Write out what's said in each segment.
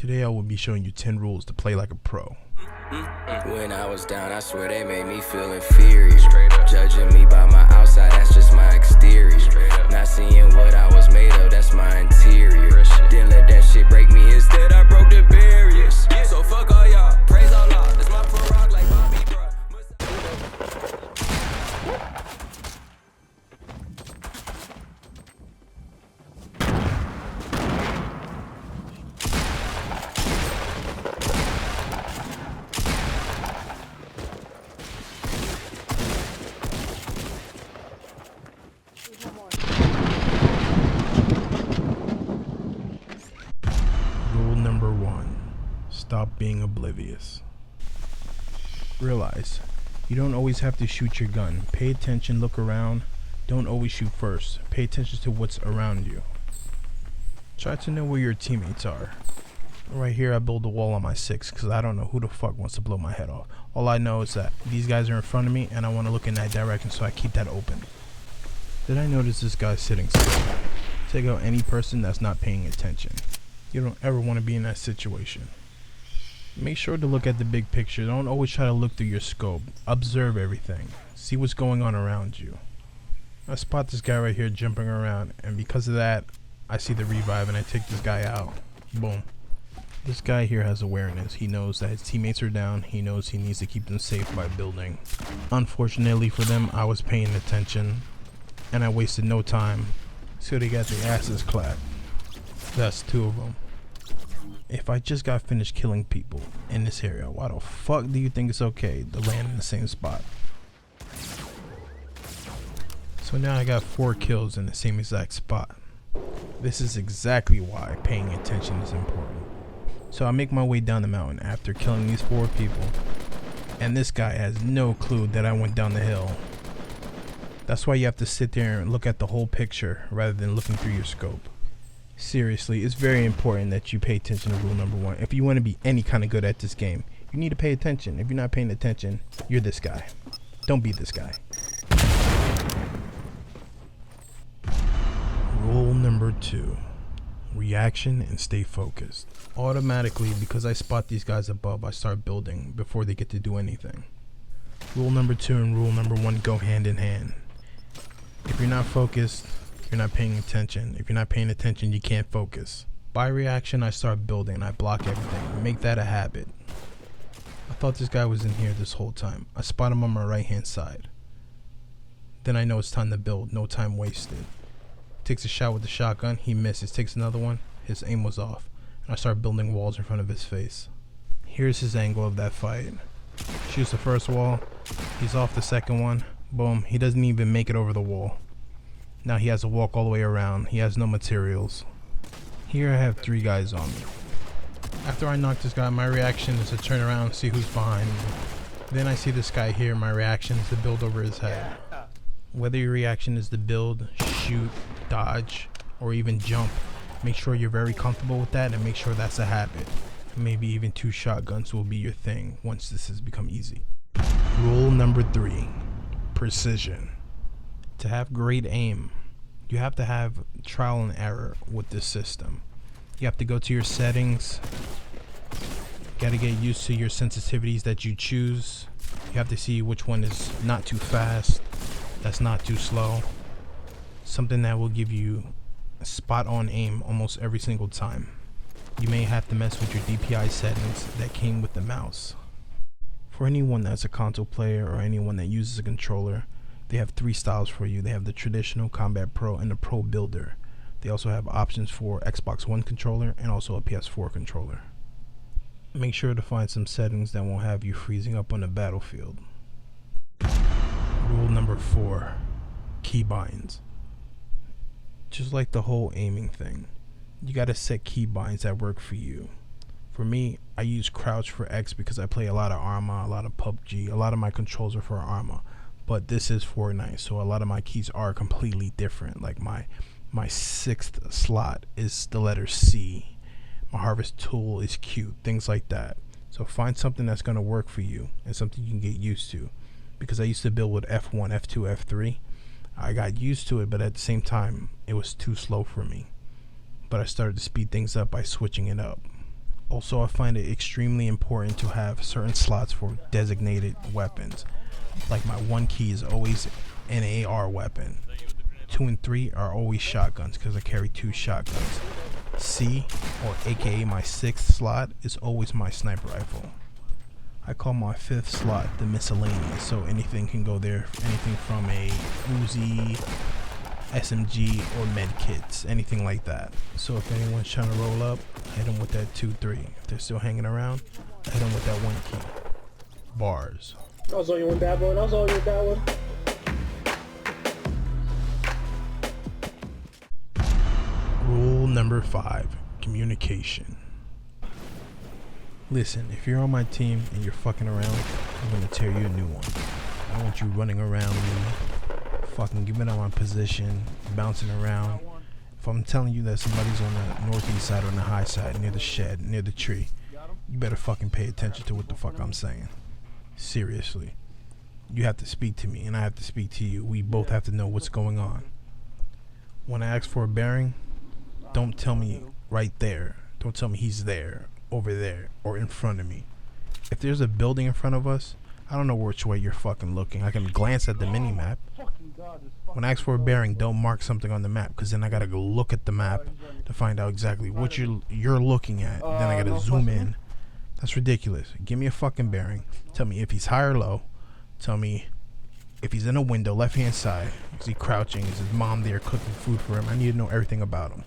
Today I will be showing you 10 rules to play like a pro. When I was down, I swear they made me feel inferior. Judging me by my outside, that's just my exterior. Not seeing what I was made of, that's my interior. Didn't let that shit break me, instead I broke the barriers. So fuck all y'all, praise Allah, that's my pro rock like Bobby Bro. Rule number 1. Stop being oblivious. Realize, you don't always have to shoot your gun. Pay attention, look around. Don't always shoot first. Pay attention to what's around you. Try to know where your teammates are. Right here I build a wall on my 6 because I don't know who the fuck wants to blow my head off. All I know is that these guys are in front of me and I want to look in that direction, so I keep that open. Then I notice this guy sitting still. Take out any person that's not paying attention. You don't ever want to be in that situation. Make sure to look at the big picture. Don't always try to look through your scope. Observe everything. See what's going on around you. I spot this guy right here jumping around, and because of that, I see the revive and I take this guy out. Boom. This guy here has awareness. He knows that his teammates are down. He knows he needs to keep them safe by building. Unfortunately for them, I was paying attention and I wasted no time, so they got their asses clapped. That's 2 of them. If I just got finished killing people in this area, why the fuck do you think it's okay to land in the same spot? So now I got 4 kills in the same exact spot. This is exactly why paying attention is important. So I make my way down the mountain after killing these 4 people, and this guy has no clue that I went down the hill. That's why you have to sit there and look at the whole picture rather than looking through your scope. Seriously, it's very important that you pay attention to rule number 1. If you want to be any kind of good at this game, you need to pay attention. If you're not paying attention, you're this guy. Don't be this guy. Rule number 2. Reaction and stay focused. Automatically, because I spot these guys above, I start building before they get to do anything. Rule number 2 and rule number 1 go hand in hand. If you're not focused, you're not paying attention. If you're not paying attention, you can't focus. By reaction, I start building. I block everything. Make that a habit. I thought this guy was in here this whole time. I spot him on my right hand side. Then I know it's time to build. No time wasted. Takes a shot with the shotgun. He misses. Takes another one. His aim was off. And I start building walls in front of his face. Here's his angle of that fight. Shoots the first wall. He's off the second one. Boom. He doesn't even make it over the wall. Now he has to walk all the way around. He has no materials. Here I have 3 guys on me. After I knock this guy, my reaction is to turn around and see who's behind me. Then I see this guy here. My reaction is to build over his head. Whether your reaction is to build, shoot, dodge, or even jump, make sure you're very comfortable with that and make sure that's a habit. Maybe even 2 shotguns will be your thing once this has become easy. Rule number 3. Precision. To have great aim, you have to have trial and error with this system. You have to go to your settings. Got to get used to your sensitivities that you choose. You have to see which one is not too fast, that's not too slow. Something that will give you spot on aim almost every single time. You may have to mess with your DPI settings that came with the mouse. For anyone that's a console player or anyone that uses a controller, they have 3 styles for you. They have the traditional, Combat Pro, and the Pro Builder. They also have options for Xbox One controller and also a PS4 controller. Make sure to find some settings that won't have you freezing up on the battlefield. Rule number 4. Keybinds. Just like the whole aiming thing, you gotta set keybinds that work for you. For me, I use crouch for X because I play a lot of Arma, a lot of PUBG, a lot of my controls are for Arma. But this is Fortnite, so a lot of my keys are completely different. Like my 6th slot is the letter C. My harvest tool is Q, things like that. So find something that's gonna work for you and something you can get used to. Because I used to build with F1, F2, F3. I got used to it, but at the same time, it was too slow for me. But I started to speed things up by switching it up. Also, I find it extremely important to have certain slots for designated weapons. Like my 1 key is always an AR weapon. 2 and 3 are always shotguns because I carry 2 shotguns. C, or aka my 6th slot, is always my sniper rifle. I call my 5th slot the miscellaneous, so anything can go there. Anything from a Uzi, SMG, or med kits, anything like that. So if anyone's trying to roll up, hit them with that 2-3. If they're still hanging around, hit them with that 1 key. Bars. I was on you with that one. I was on you with that one. Rule number 5, communication. Listen, if you're on my team and you're fucking around, I'm gonna tear you a new one. I don't want you running around me, fucking giving up my position, bouncing around. If I'm telling you that somebody's on the northeast side or on the high side, near the shed, near the tree, you better fucking pay attention to what the fuck I'm saying. Seriously. You have to speak to me and I have to speak to you. We both have to know what's going on. When I ask for a bearing, don't tell me right there. Don't tell me he's there, over there, or in front of me. If there's a building in front of us, I don't know which way you're fucking looking. I can glance at the mini-map. When I ask for a bearing, don't mark something on the map, because then I gotta go look at the map to find out exactly what you're looking at. Then I gotta zoom in. That's ridiculous. Give me a fucking bearing. Tell me if he's high or low. Tell me if he's in a window, left-hand side. Is he crouching? Is his mom there cooking food for him? I need to know everything about him.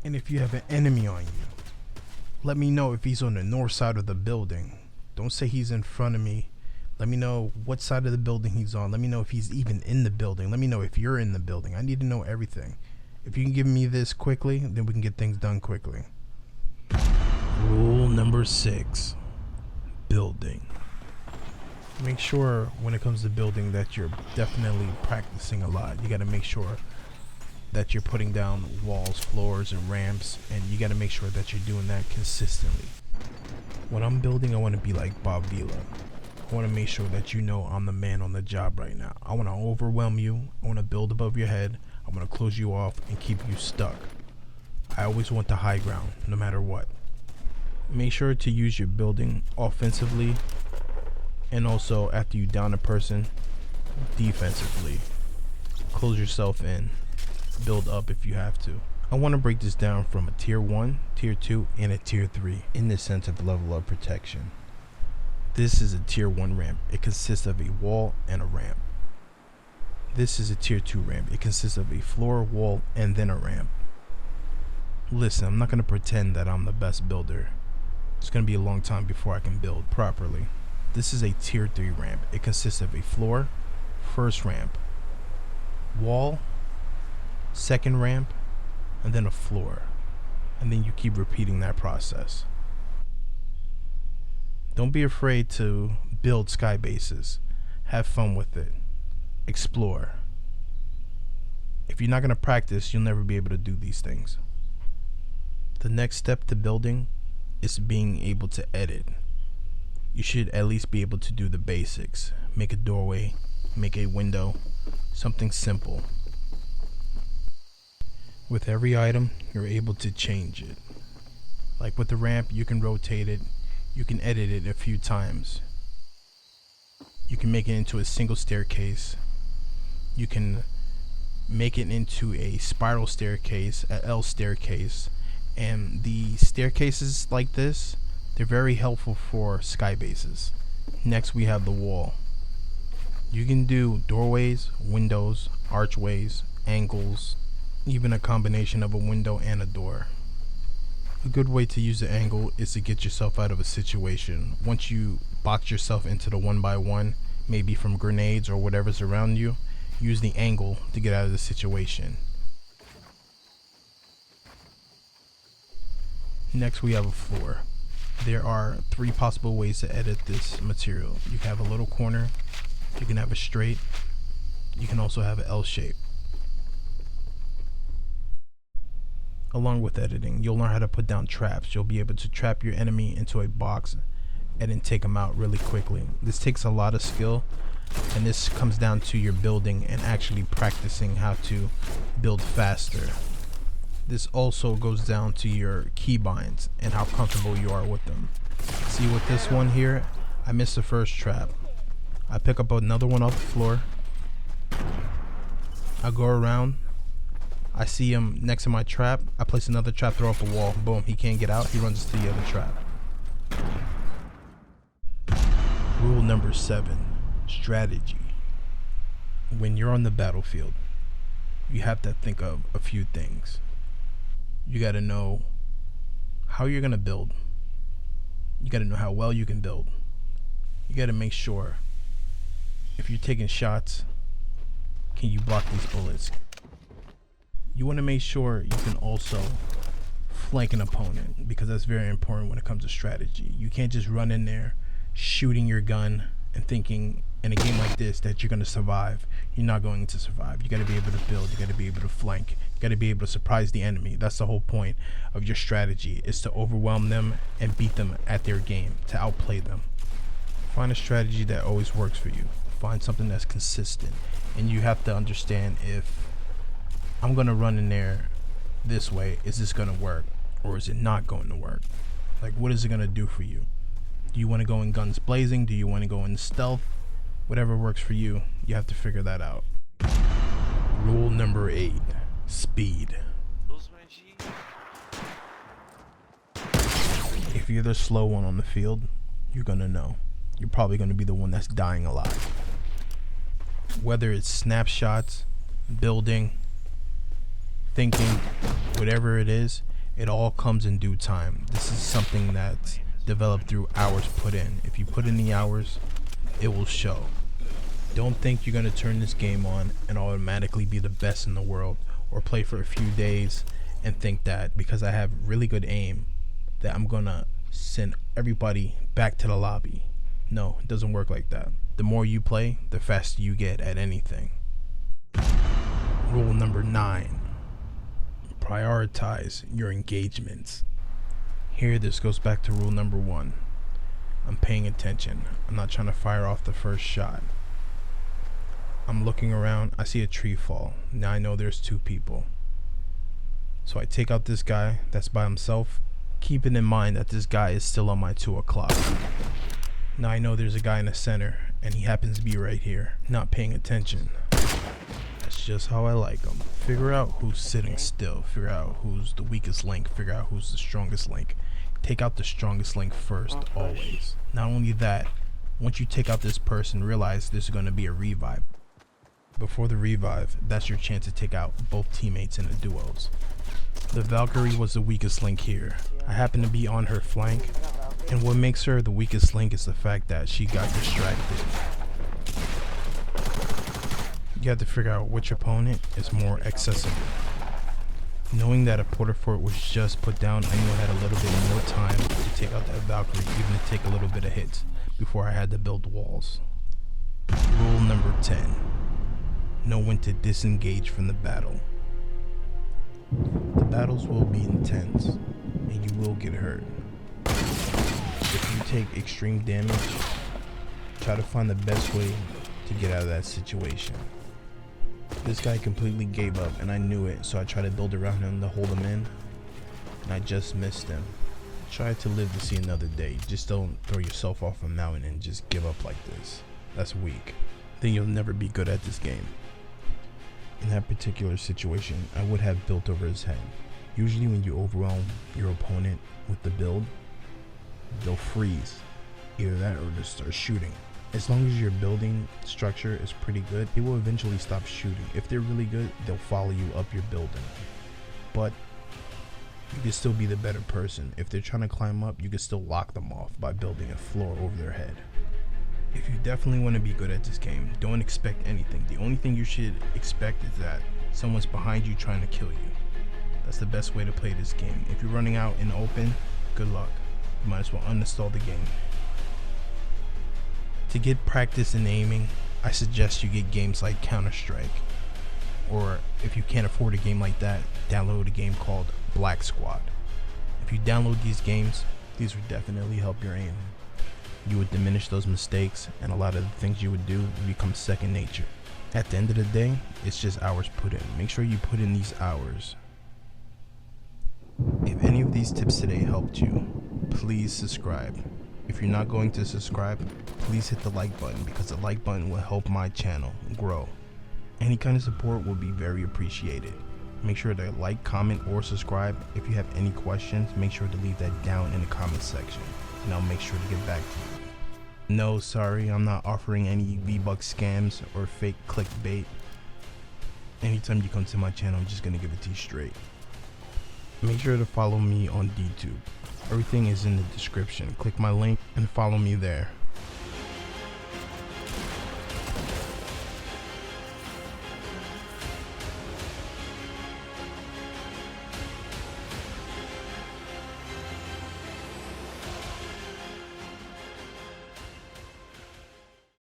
And if you have an enemy on you, let me know if he's on the north side of the building. Don't say he's in front of me. Let me know what side of the building he's on. Let me know if he's even in the building. Let me know if you're in the building. I need to know everything. If you can give me this quickly, then we can get things done quickly. Rule number 6, building. Make sure when it comes to building that you're definitely practicing a lot. You got to make sure that you're putting down walls, floors, and ramps, and you got to make sure that you're doing that consistently. When I'm building, I want to be like Bob Vila. I want to make sure that you know I'm the man on the job right now. I want to overwhelm you. I want to build above your head. I want to close you off and keep you stuck. I always want the high ground, no matter what. Make sure to use your building offensively, and also after you down a person, defensively. Close yourself in. Build up if you have to. I want to break this down from a tier 1, tier 2, and a tier 3 in the sense of level of protection. This is a tier 1 ramp. It consists of a wall and a ramp. This is a tier 2 ramp. It consists of a floor, wall, and then a ramp. Listen, I'm not going to pretend that I'm the best builder. It's going to be a long time before I can build properly. This is a tier 3 ramp. It consists of a floor, first ramp, wall, second ramp, and then a floor. And then you keep repeating that process. Don't be afraid to build sky bases. Have fun with it. Explore. If you're not going to practice, you'll never be able to do these things. The next step to building is being able to edit. You should at least be able to do the basics. Make a doorway, make a window, something simple. With every item, you're able to change it. Like with the ramp, you can rotate it, you can edit it a few times. You can make it into a single staircase. You can make it into a spiral staircase, a L staircase. And the staircases like this, they're very helpful for sky bases. Next we have the wall. You can do doorways, windows, archways, angles, even a combination of a window and a door. A good way to use the angle is to get yourself out of a situation. Once you box yourself into the 1x1, maybe from grenades or whatever's around you, use the angle to get out of the situation. Next we have a floor. There are 3 possible ways to edit this material. You can have a little corner, you can have a straight, you can also have an L shape. Along with editing, you'll learn how to put down traps. You'll be able to trap your enemy into a box and then take them out really quickly. This takes a lot of skill, and this comes down to your building and actually practicing how to build faster. This also goes down to your keybinds and how comfortable you are with them. See, with this one here, I missed the first trap. I pick up another one off the floor. I go around. I see him next to my trap. I place another trap, throw up a wall. Boom, he can't get out. He runs to the other trap. Rule number 7, strategy. When you're on the battlefield, you have to think of a few things. You got to know how you're going to build. You got to know how well you can build. You got to make sure if you're taking shots, can you block these bullets? You want to make sure you can also flank an opponent, because that's very important when it comes to strategy. You can't just run in there shooting your gun and thinking in a game like this that you're going to survive. You're not going to survive. You got to be able to build. You got to be able to flank. You got to be able to surprise the enemy. That's the whole point of your strategy, is to overwhelm them and beat them at their game, to outplay them. Find a strategy that always works for you. Find something that's consistent, and you have to understand, if I'm going to run in there this way, is this going to work or is it not going to work? Like, what is it going to do for you? Do you want to go in guns blazing? Do you want to go in stealth? Whatever works for you, you have to figure that out. Rule number 8, speed. If you're the slow one on the field, you're going to know. You're probably going to be the one that's dying a lot. Whether it's snapshots, building, thinking, whatever it is, it all comes in due time. This is something that's developed through hours put in. If you put in the hours, it will show. Don't think you're going to turn this game on and automatically be the best in the world, or play for a few days and think that because I have really good aim that I'm going to send everybody back to the lobby. No, it doesn't work like that. The more you play, the faster you get at anything. Rule number 9, prioritize your engagements. Here, this goes back to rule number 1. I'm paying attention. I'm not trying to fire off the first shot. I'm looking around. I see a tree fall. Now I know there's 2 people. So I take out this guy that's by himself, keeping in mind that this guy is still on my 2 o'clock. Now I know there's a guy in the center, and he happens to be right here, not paying attention. That's just how I like them. Figure out who's sitting still. Figure out who's the weakest link. Figure out who's the strongest link. Take out the strongest link first, always. Not only that, once you take out this person, realize there's going to be a revive. Before the revive, that's your chance to take out both teammates in the duos. The Valkyrie was the weakest link here. I happen to be on her flank, and what makes her the weakest link is the fact that she got distracted. You have to figure out which opponent is more accessible. Knowing that a Porter Fort was just put down, I knew I had a little bit more time to take out that Valkyrie, even to take a little bit of hits before I had to build walls. Rule number 10. Know when to disengage from the battle. The battles will be intense, and you will get hurt. If you take extreme damage, try to find the best way to get out of that situation. This guy completely gave up, and I knew it, so I tried to build around him to hold him in, and I just missed him. Try to live to see another day. Just don't throw yourself off a mountain and just give up like this. That's weak. Then you'll never be good at this game. In that particular situation, I would have built over his head. Usually when you overwhelm your opponent with the build, they'll freeze. Either that or just start shooting. As long as your building structure is pretty good, they will eventually stop shooting. If they're really good, they'll follow you up your building. But you can still be the better person. If they're trying to climb up, you can still lock them off by building a floor over their head. If you definitely want to be good at this game, don't expect anything. The only thing you should expect is that someone's behind you trying to kill you. That's the best way to play this game. If you're running out in the open, good luck. You might as well uninstall the game. To get practice in aiming, I suggest you get games like Counter-Strike. Or if you can't afford a game like that, download a game called Black Squad. If you download these games, these would definitely help your aim. You would diminish those mistakes, and a lot of the things you would do would become second nature. At the end of the day, it's just hours put in. Make sure you put in these hours. If any of these tips today helped you, please subscribe. If you're not going to subscribe, please hit the like button because the like button will help my channel grow. Any kind of support will be very appreciated. Make sure to like, comment, or subscribe. If you have any questions, make sure to leave that down in the comment section, and I'll make sure to get back to you. No, sorry, I'm not offering any V-Bucks scams or fake clickbait. Anytime you come to my channel, I'm just gonna give it to you straight. Make sure to follow me on dtube. Everything is in the description. Click my link and follow me there.